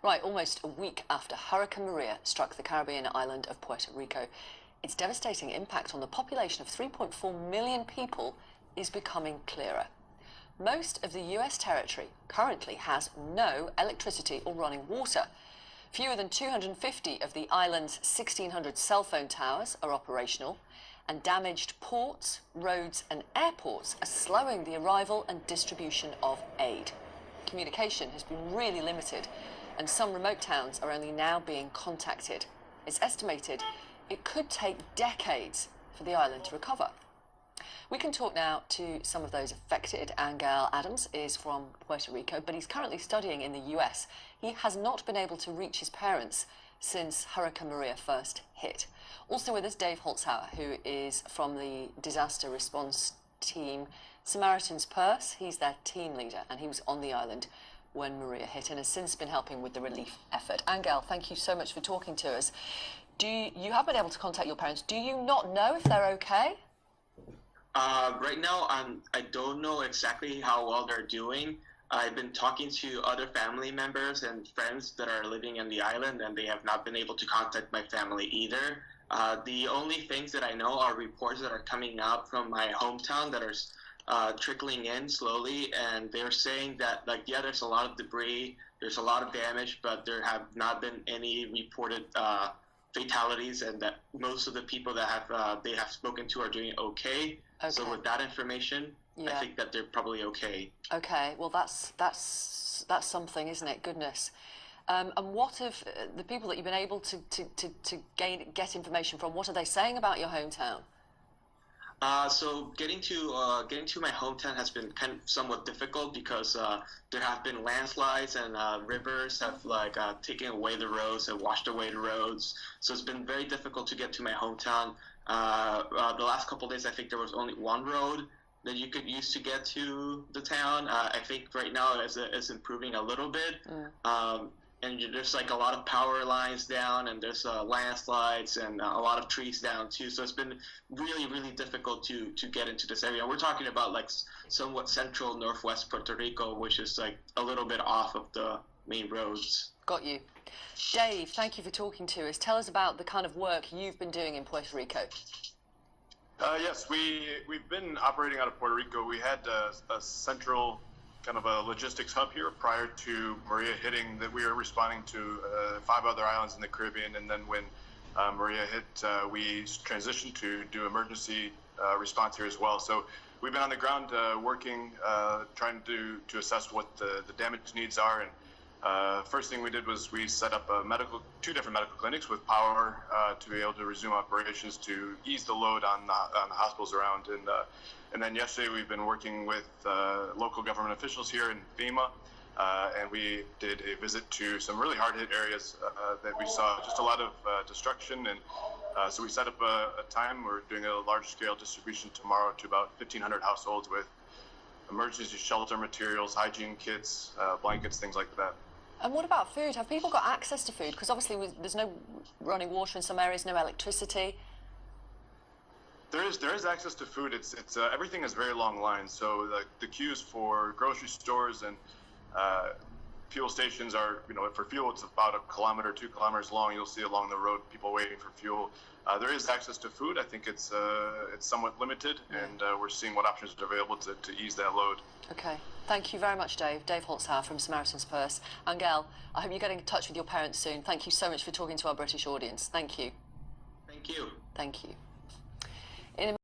Right, almost a week after Hurricane Maria struck the Caribbean island of Puerto Rico, its devastating impact on the population of 3.4 million people is becoming clearer. Most of the US territory currently has no electricity or running water. Fewer than 250 of the island's 1,600 cell phone towers are operational, and damaged ports, roads and airports are slowing the arrival and distribution of aid. Communication has been really limited, and some remote towns are only now being contacted. It's estimated it could take decades for the island to recover. We can talk now to some of those affected. Angel Adams is from Puerto Rico, but he's currently studying in the US. He has not been able to reach his parents since Hurricane Maria first hit. Also with us, Dave Holzhauer, who is from the disaster response team Samaritan's Purse. He's their team leader, and he was on the island when Maria hit and has since been helping with the relief effort. Angel, thank you so much for talking to us. You have been able to contact your parents. Do you not know if they're okay? Right now, I don't know exactly how well they're doing. I've been talking to other family members and friends that are living on the island, and they have not been able to contact my family either. The only things that I know are reports that are coming out from my hometown that are trickling in slowly, and they're saying that, like, yeah, there's a lot of debris, there's a lot of damage, but there have not been any reported fatalities, and that most of the people that they have spoken to are doing okay. So with that information, I think that they're probably okay. Okay, well that's something, isn't it? Goodness. And what of the people that you've been able to get information from? What are they saying about your hometown? So getting to my hometown has been kind of somewhat difficult because there have been landslides, and rivers have taken away the roads and washed away the roads. So it's been very difficult to get to my hometown. The last couple of days, I think there was only one road that you could use to get to the town. I think right now it's improving a little bit. And there's like a lot of power lines down, and there's landslides and a lot of trees down too. So it's been really, really difficult to get into this area. We're talking about like somewhat central northwest Puerto Rico, which is like a little bit off of the main roads. Got you. Dave, thank you for talking to us. Tell us about the kind of work you've been doing in Puerto Rico. Yes, we've been operating out of Puerto Rico. We had a central kind of a logistics hub here prior to Maria hitting, that we were responding to 5 other islands in the Caribbean, and then when Maria hit, we transitioned to do emergency response here as well. So we've been on the ground working, trying to assess what the damage needs are. And first thing we did was we set up 2 different medical clinics with power to be able to resume operations to ease the load on the hospitals around. And then yesterday we've been working with local government officials here in FEMA, and we did a visit to some really hard-hit areas that we saw just a lot of destruction. And so we set up a time. We're doing a large-scale distribution tomorrow to about 1,500 households with emergency shelter materials, hygiene kits, blankets, things like that. And what about food? Have people got access to food? Because obviously there's no running water in some areas, no electricity. There is access to food. It's everything is very long lines. So the queues for grocery stores and fuel stations are, for fuel it's about 1 kilometer, 2 kilometers long. You'll see along the road people waiting for fuel. There is access to food. I think it's somewhat limited, and we're seeing what options are available to ease that load. Okay. Thank you very much, Dave. Dave Holzhauer from Samaritan's Purse. Angel, I hope you're getting in touch with your parents soon. Thank you so much for talking to our British audience. Thank you. Thank you. Thank you.